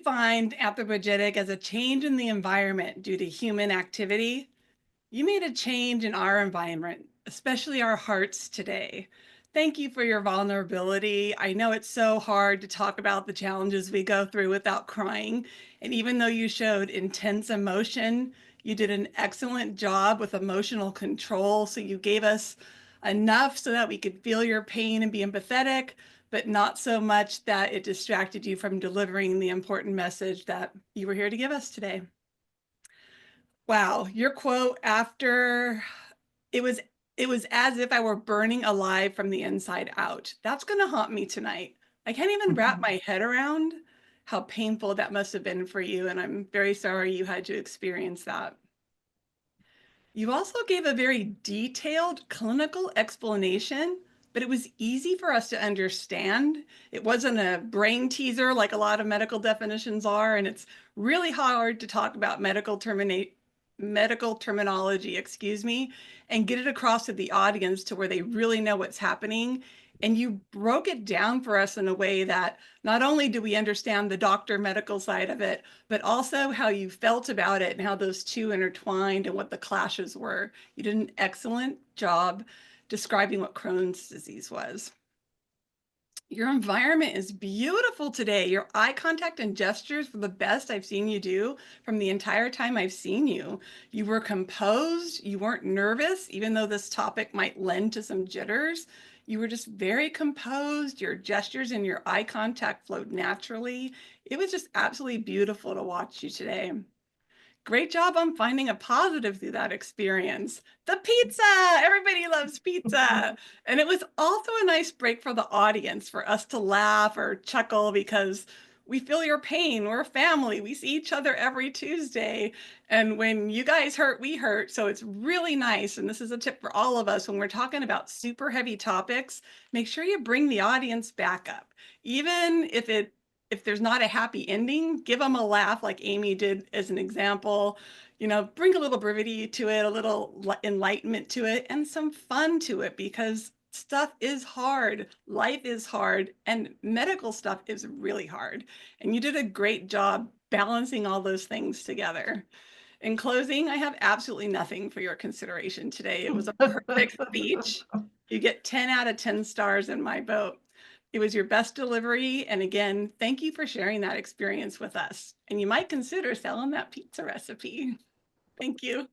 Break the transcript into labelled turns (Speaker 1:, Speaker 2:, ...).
Speaker 1: defined anthropogenic as a change in the environment due to human activity. You made a change in our environment, especially our hearts today. Thank you for your vulnerability. I know it's so hard to talk about the challenges we go through without crying. And even though you showed intense emotion, you did an excellent job with emotional control. So you gave us enough so that we could feel your pain and be empathetic, but not so much that it distracted you from delivering the important message that you were here to give us today. Wow, your quote after it was it was as if I were burning alive from the inside out. That's going to haunt me tonight. I can't even wrap my head around how painful that must have been for you, and I'm very sorry you had to experience that. You also gave a very detailed clinical explanation, but it was easy for us to understand. It wasn't a brain teaser like a lot of medical definitions are, and it's really hard to talk about medical terminology, excuse me, and get it across to the audience to where they really know what's happening. And you broke it down for us in a way that not only do we understand the doctor medical side of it, but also how you felt about it and how those two intertwined and what the clashes were. You did an excellent job describing what Crohn's disease was. Your environment is beautiful today. Your eye contact and gestures were the best I've seen you do from the entire time I've seen you. You were composed. You weren't nervous, even though this topic might lend to some jitters. You were just very composed. Your gestures and your eye contact flowed naturally. It was just absolutely beautiful to watch you today. Great job on finding a positive through that experience. The pizza! Everybody loves pizza. And it was also a nice break for the audience for us to laugh or chuckle because we feel your pain. We're a family. We see each other every Tuesday. And when you guys hurt, we hurt. So it's really nice. And this is a tip for all of us when we're talking about super heavy topics, make sure you bring the audience back up. Even if there's not a happy ending, give them a laugh like Amy did as an example. You know, bring a little brevity to it, a little enlightenment to it, and some fun to it because stuff is hard. Life is hard, and medical stuff is really hard. And you did a great job balancing all those things together. In closing, I have absolutely nothing for your consideration today. It was a perfect speech. You get 10 out of 10 stars in my book. It was your best delivery. And again, thank you for sharing that experience with us. And you might consider selling that pizza recipe. Thank you.